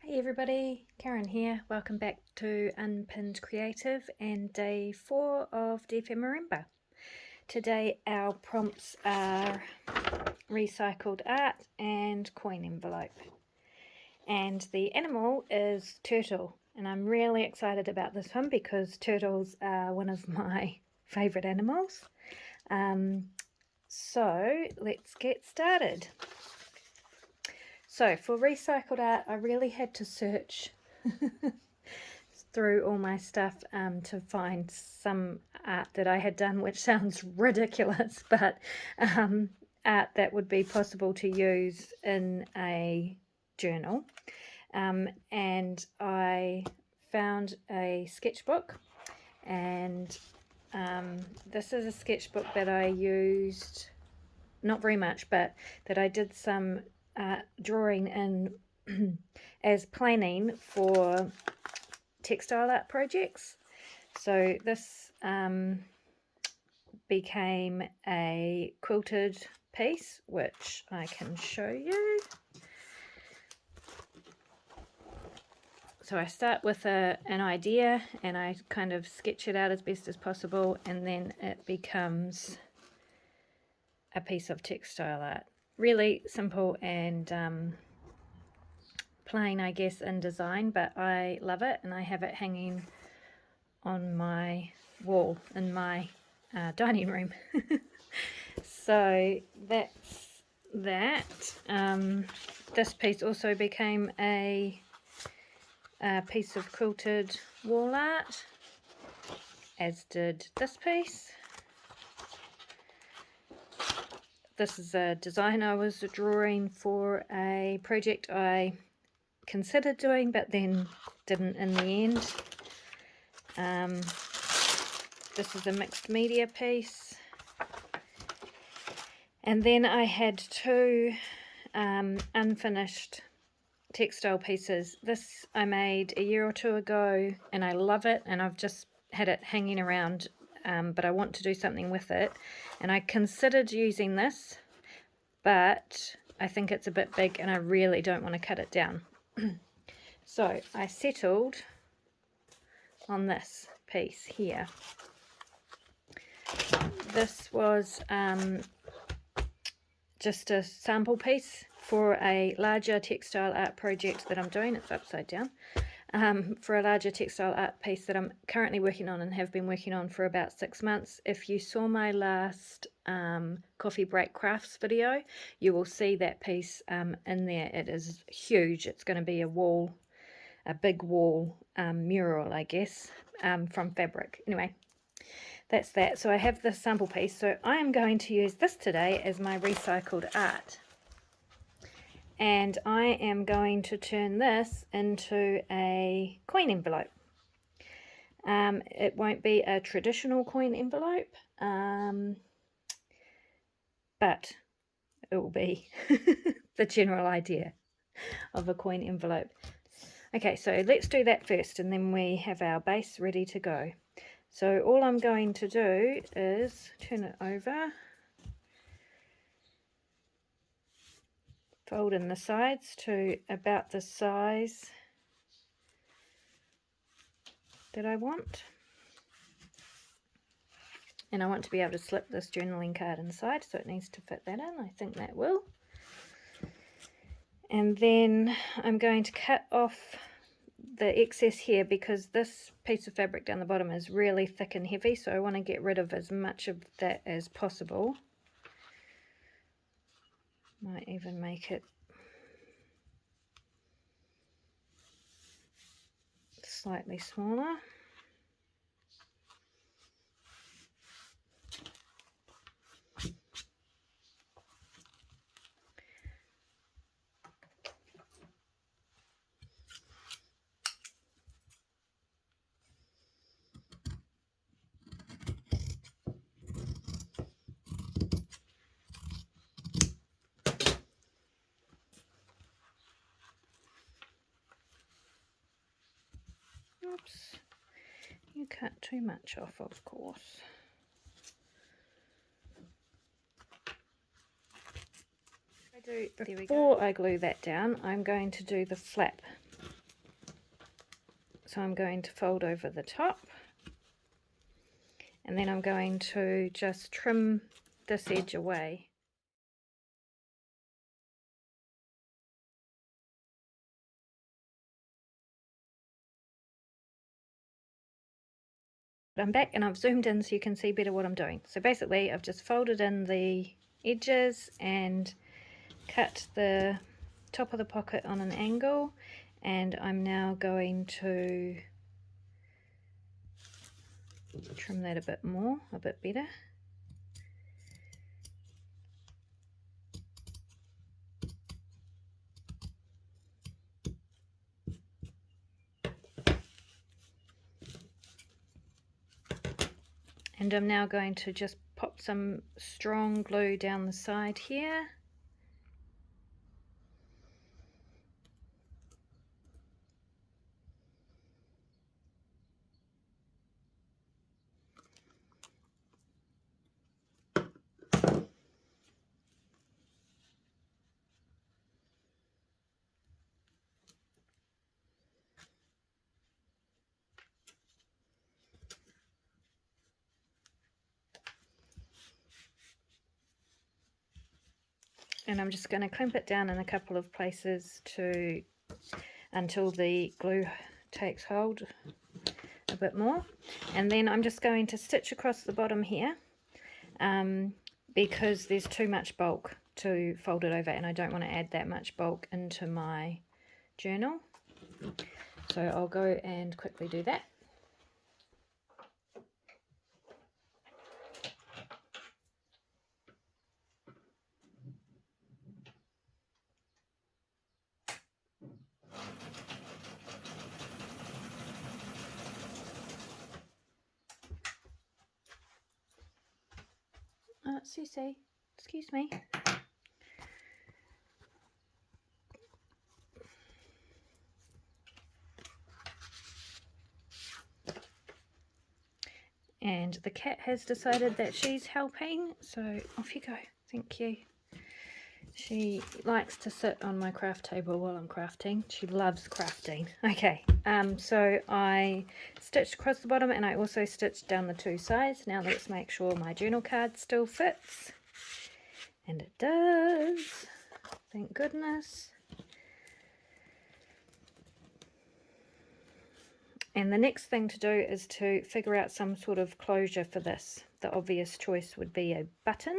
Hey everybody, Karen here. Welcome back to Unpinned Creative and day 4 of Dephemerember. Today our prompts are recycled art and coin envelope. And the animal is turtle, and I'm really excited about this one because turtles are one of my favourite animals. So let's get started. So for recycled art, I really had to search through all my stuff to find some art that I had done, which sounds ridiculous, but art that would be possible to use in a journal. And I found a sketchbook, and this is a sketchbook that I used, not very much, but that I did some drawing in as planning for textile art projects. So this became a quilted piece, which I can show you. So I start with an idea and I kind of sketch it out as best as possible, and then it becomes a piece of textile art. Really simple and plain, I guess, in design, but I love it, and I have it hanging on my wall in my dining room. So that's that. This piece also became a piece of quilted wall art, as did this piece. This is a design I was drawing for a project I considered doing but then didn't in the end. This is a mixed media piece. And then I had two unfinished textile pieces. This I made a year or two ago and I love it, and I've just had it hanging around, but I want to do something with it. And I considered using this, but I think it's a bit big and I really don't want to cut it down. So I settled on this piece here. This was just a sample piece for a larger textile art project that I'm doing. It's upside down. For a larger textile art piece that I'm currently working on and have been working on for about 6 months. If you saw my last coffee break crafts video, you will see that piece in there. It is huge. It's going to be a wall, a big wall mural, I guess, from fabric. Anyway, that's that. So I have this sample piece. So I am going to use this today as my recycled art. And I am going to turn this into a coin envelope. It won't be a traditional coin envelope, but it will be the general idea of a coin envelope. Okay, so let's do that first, and then we have our base ready to go. So all I'm going to do is turn it over, fold in the sides to about the size that I want. And I want to be able to slip this journaling card inside, so it needs to fit that in. I think that will. And then I'm going to cut off the excess here because this piece of fabric down the bottom is really thick and heavy, so I want to get rid of as much of that as possible. Might even make it slightly smaller. Oops, you cut too much off, of course. Before I glue that down, I'm going to do the flap So I'm going to fold over the top, and then I'm going to just trim this edge away. I'm back and I've zoomed in so you can see better what I'm doing. So basically I've just folded in the edges and cut the top of the pocket on an angle, and I'm now going to trim that a bit more, a bit better. And I'm now going to just pop some strong glue down the side here. And I'm just going to clamp it down in a couple of places until the glue takes hold a bit more. And then I'm just going to stitch across the bottom here because there's too much bulk to fold it over, and I don't want to add that much bulk into my journal. So I'll go and quickly do that. Susie, excuse me. And the cat has decided that she's helping, so off you go. Thank you. She likes to sit on my craft table while I'm crafting. She loves crafting. Okay, so I stitched across the bottom and I also stitched down the two sides. Now let's make sure my journal card still fits. And it does. Thank goodness. And the next thing to do is to figure out some sort of closure for this. The obvious choice would be a button.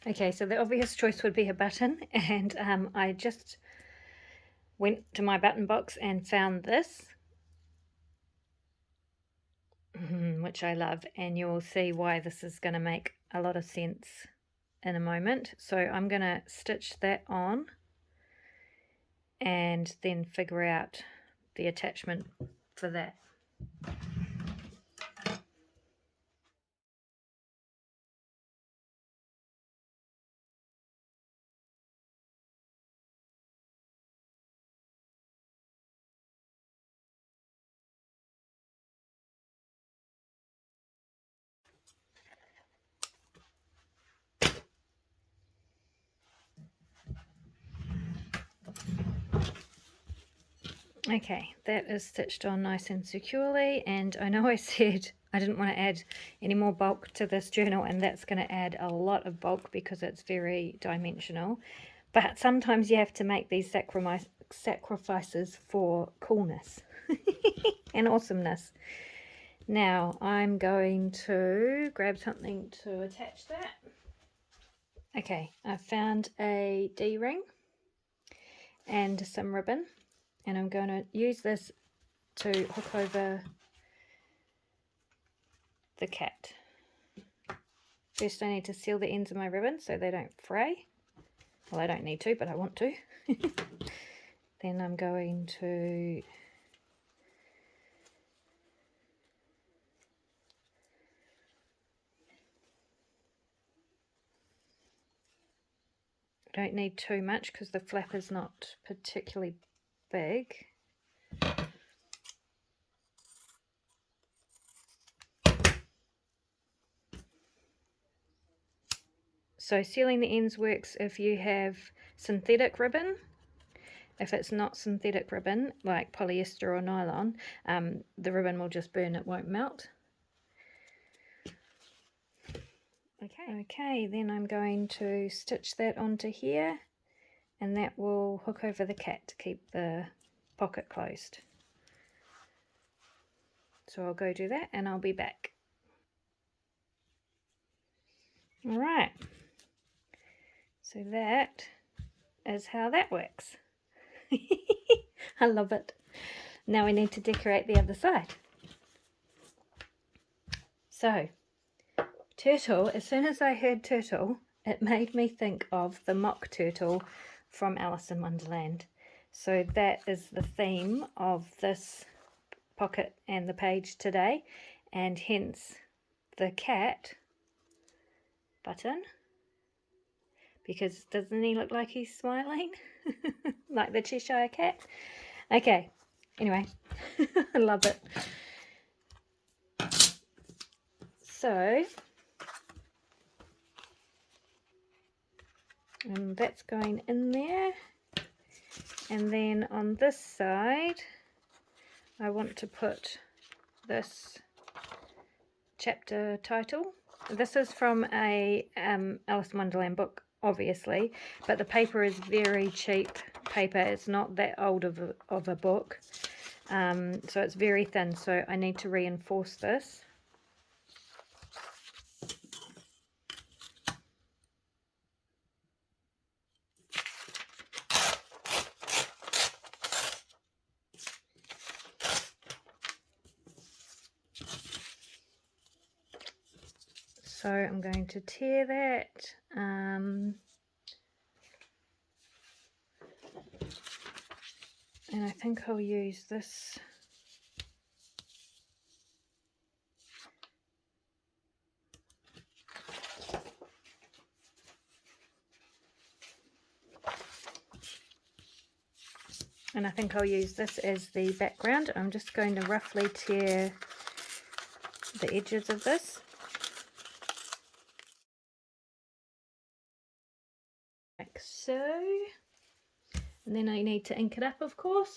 Okay, so the obvious choice would be a button, and I just went to my button box and found this, which I love, and you'll see why this is going to make a lot of sense in a moment. So I'm going to stitch that on and then figure out the attachment for that. Okay, that is stitched on nice and securely, and I know I said I didn't want to add any more bulk to this journal, and that's going to add a lot of bulk because it's very dimensional, but sometimes you have to make these sacrifices for coolness and awesomeness. Now I'm going to grab something to attach that. Okay, I found a D-ring and some ribbon, and I'm going to use this to hook over the cat. First I need to seal the ends of my ribbon so they don't fray. Well, I don't need to, but I want to. Then I'm going to don't need too much because the flap is not particularly big. So sealing the ends works if you have synthetic ribbon. If it's not synthetic ribbon, like polyester or nylon, the ribbon will just burn, it won't melt. Okay, then I'm going to stitch that onto here, and that will hook over the cat to keep the pocket closed. So I'll go do that and I'll be back. Alright, so that is how that works. I love it. Now we need to decorate the other side. So, turtle, as soon as I heard turtle, it made me think of the mock turtle from Alice in Wonderland. So that is the theme of this pocket and the page today, and hence the cat button, because doesn't he look like he's smiling? Like the Cheshire cat? Okay, anyway, I love it. So, that's going in there, and then on this side I want to put this chapter title. This is from a Alice in Wonderland book, obviously, but the paper is very cheap paper. It's not that old of a book, so it's very thin, so I need to reinforce this. So I'm going to tear that, and I think I'll use this as the background. I'm just going to roughly tear the edges of this. Like so. And then I need to ink it up, of course.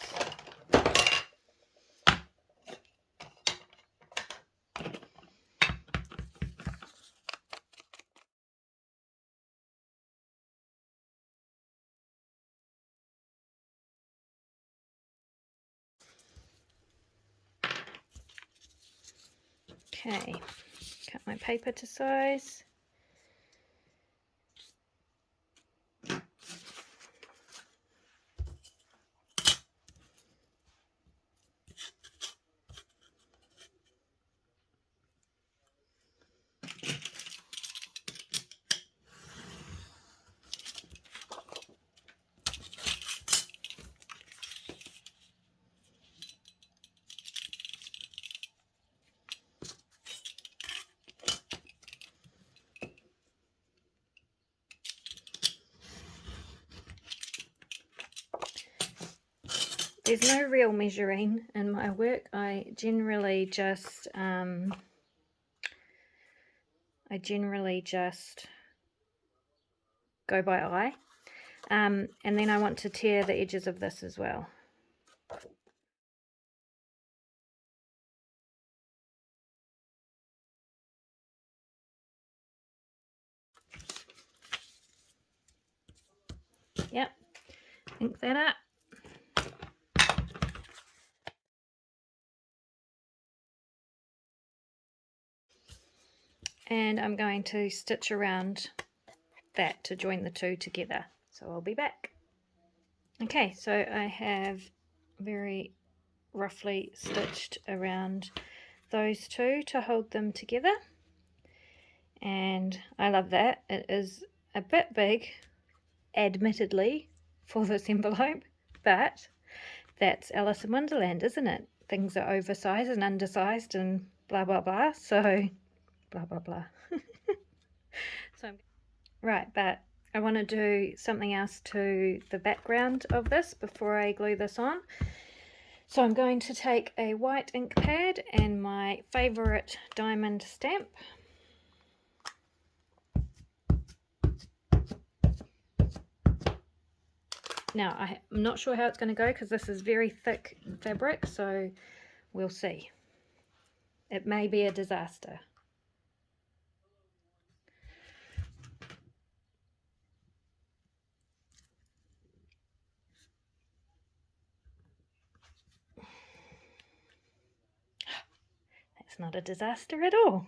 Okay, cut my paper to size. There's no real measuring in my work. I generally just go by eye, and then I want to tear the edges of this as well. Yep, ink that up. And I'm going to stitch around that to join the two together. So I'll be back. Okay, so I have very roughly stitched around those two to hold them together. And I love that. It is a bit big, admittedly, for this envelope, but that's Alice in Wonderland, isn't it? Things are oversized and undersized and blah blah blah, so blah blah blah. Right, but I want to do something else to the background of this before I glue this on. So I'm going to take a white ink pad and my favourite diamond stamp. Now, I'm not sure how it's going to go because this is very thick fabric, so we'll see. It may be a disaster. That's not a disaster at all.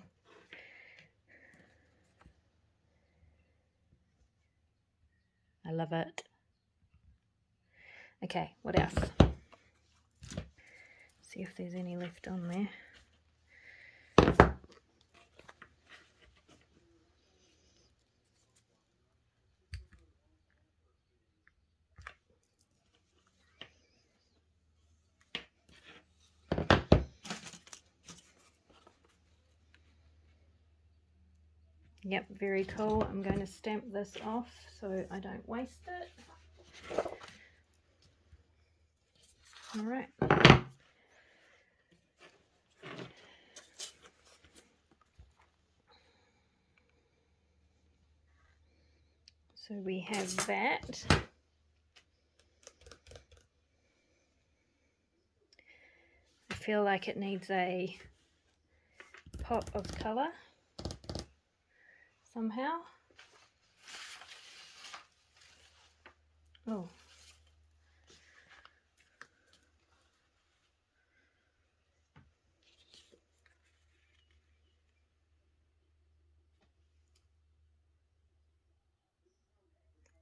I love it. Okay, what else? See if there's any left on there. Yep, very cool. I'm going to stamp this off so I don't waste it. All right. So we have that. I feel like it needs a pop of colour somehow. Oh.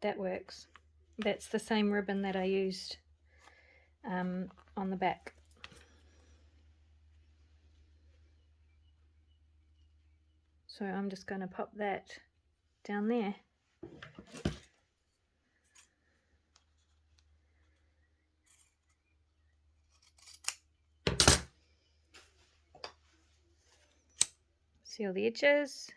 That works. That's the same ribbon that I used on the back. So I'm just going to pop that down there. Seal the edges.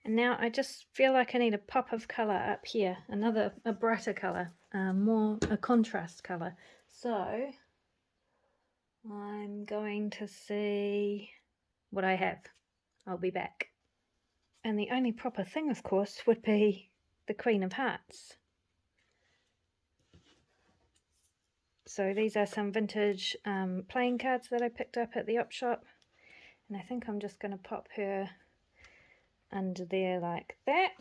And now I just feel like I need a pop of colour up here, a brighter colour, a contrast colour. So I'm going to see what I have. I'll be back. And the only proper thing, of course, would be the Queen of Hearts. So these are some vintage playing cards that I picked up at the op shop. And I think I'm just going to pop her under there like that.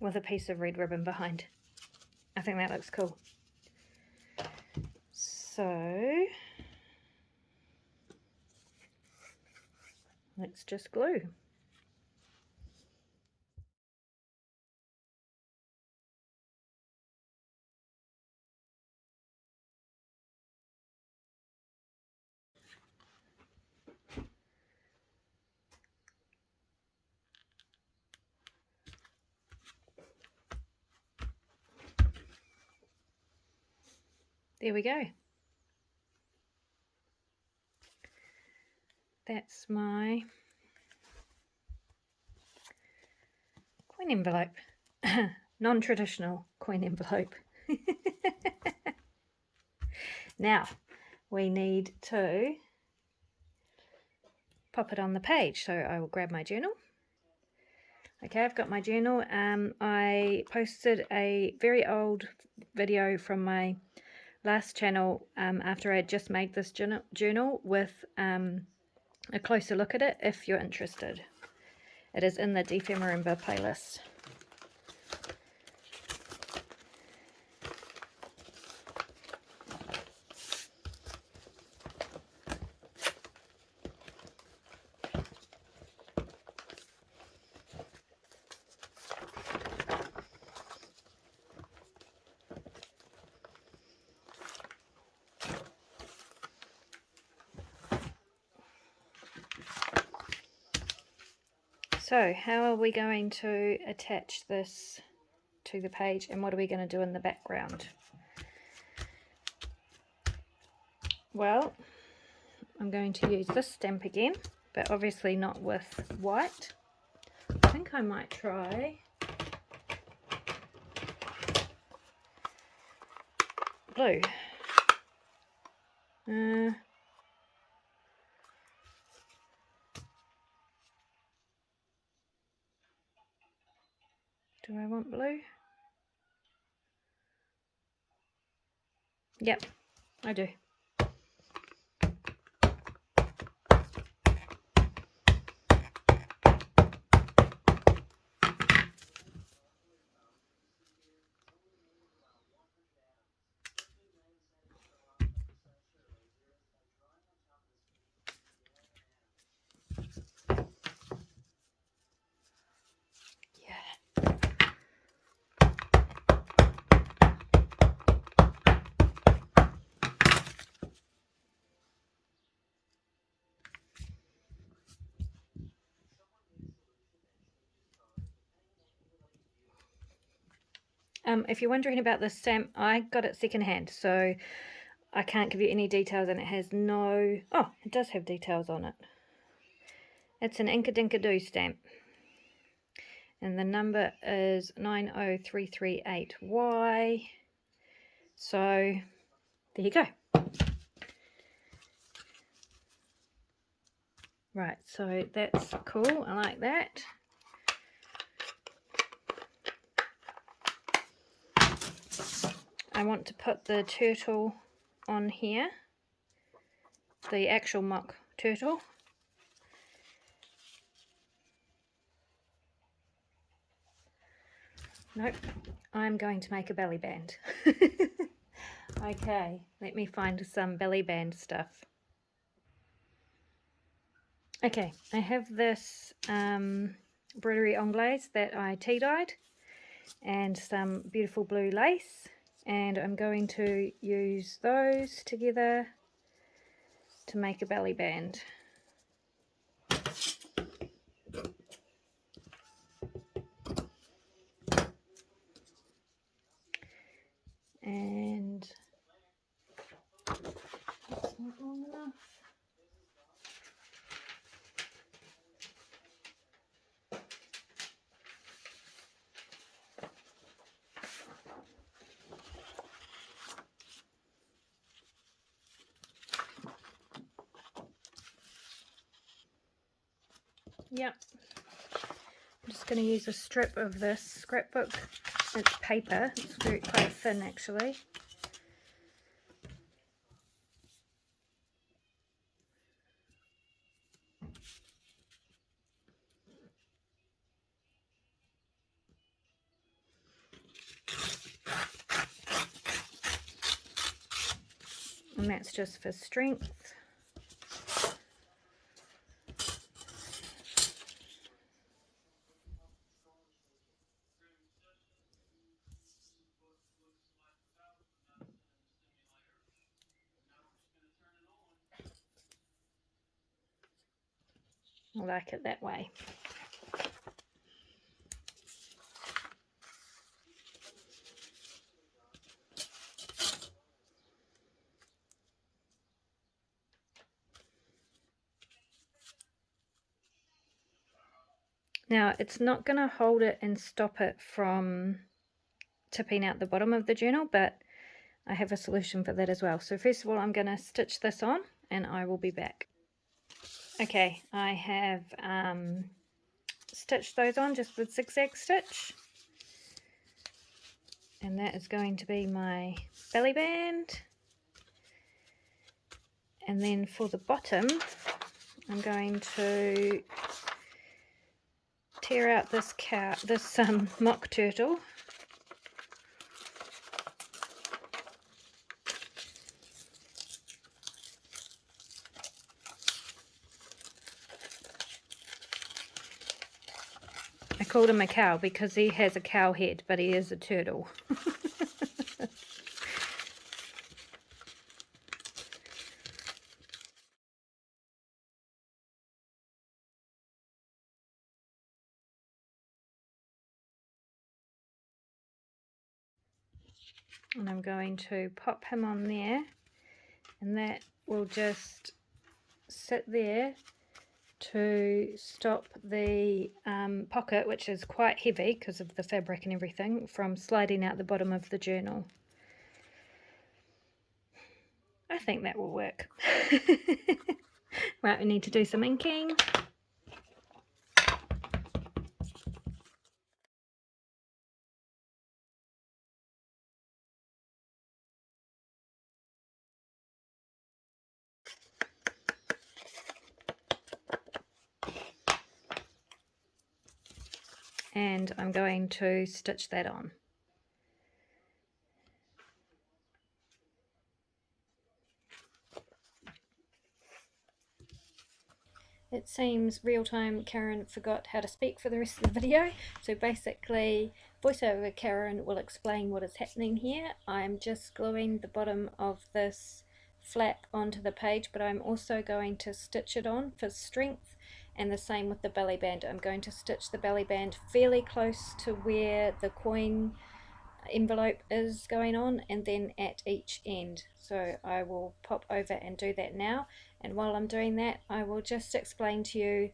With a piece of red ribbon behind. I think that looks cool. So let's just glue. There we go. That's my coin envelope. Non-traditional coin envelope. Now we need to pop it on the page. So I will grab my journal. Okay, I've got my journal. I posted a very old video from my last channel after I had just made this journal with a closer look at it if you're interested. It is in the Dephemerember playlist. So how are we going to attach this to the page, and what are we going to do in the background? Well, I'm going to use this stamp again, but obviously not with white. I think I might try blue. Do I want blue? Yep, I do. If you're wondering about this stamp, I got it secondhand, so I can't give you any details, and it has no... Oh, it does have details on it. It's an Inkadinkadoo stamp, and the number is 90338Y. So there you go. Right, so that's cool. I like that. I want to put the turtle on here, the actual mock turtle. Nope, I'm going to make a belly band. Okay, let me find some belly band stuff. Okay, I have this broderie anglaise that I tea dyed and some beautiful blue lace, and I'm going to use those together to make a belly band. And that's not long enough. Yep. I'm just going to use a strip of this scrapbook. It's paper. It's quite thin actually. And that's just for strength. I like it that way. Now it's not going to hold it and stop it from tipping out the bottom of the journal, but I have a solution for that as well. So first of all, I'm going to stitch this on and I will be back. Okay, I have stitched those on just with zigzag stitch, and that is going to be my belly band. And then for the bottom, I'm going to tear out this mock turtle. I called him a cow because he has a cow head, but he is a turtle. And I'm going to pop him on there, and that will just sit there to stop the pocket, which is quite heavy because of the fabric and everything, from sliding out the bottom of the journal. I think that will work. Right, we need to do some inking. And I'm going to stitch that on. It seems real-time Karen forgot how to speak for the rest of the video, so basically voiceover Karen will explain what is happening here. I'm just gluing the bottom of this flap onto the page, but I'm also going to stitch it on for strength, and the same with the belly band. I'm going to stitch the belly band fairly close to where the coin envelope is going on, and then at each end. So I will pop over and do that now, and while I'm doing that I will just explain to you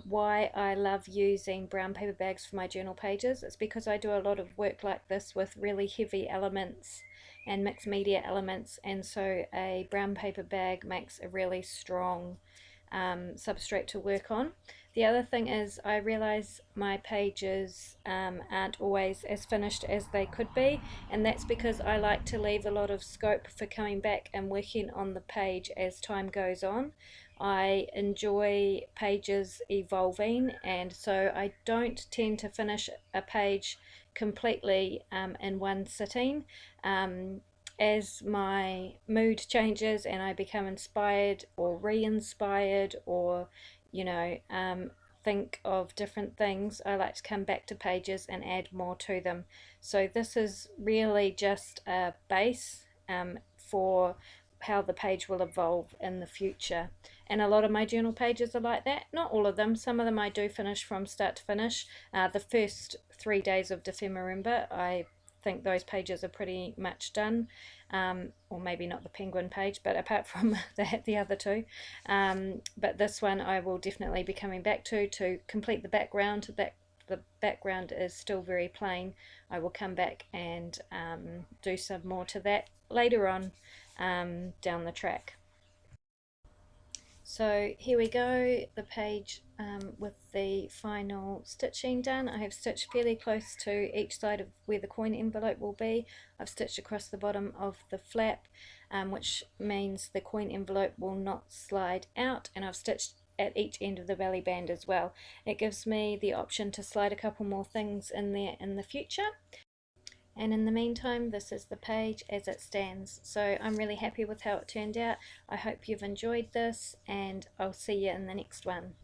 why I love using brown paper bags for my journal pages. It's because I do a lot of work like this with really heavy elements and mixed media elements, and so a brown paper bag makes a really strong substrate to work on. The other thing is I realize my pages aren't always as finished as they could be, and that's because I like to leave a lot of scope for coming back and working on the page as time goes on. I enjoy pages evolving, and so I don't tend to finish a page completely in one sitting. As my mood changes and I become inspired or re-inspired, or think of different things, I like to come back to pages and add more to them. So this is really just a base for how the page will evolve in the future. And a lot of my journal pages are like that. Not all of them. Some of them I do finish from start to finish. The first 3 days of Dephemerember, I think those pages are pretty much done, or maybe not the penguin page, but apart from the other two. But this one I will definitely be coming back to complete the background. That the background is still very plain. I will come back and do some more to that later on down the track. So here we go, the page with the final stitching done. I have stitched fairly close to each side of where the coin envelope will be. I've stitched across the bottom of the flap, which means the coin envelope will not slide out, and I've stitched at each end of the belly band as well. It gives me the option to slide a couple more things in there in the future. And in the meantime, this is the page as it stands. So I'm really happy with how it turned out. I hope you've enjoyed this, and I'll see you in the next one.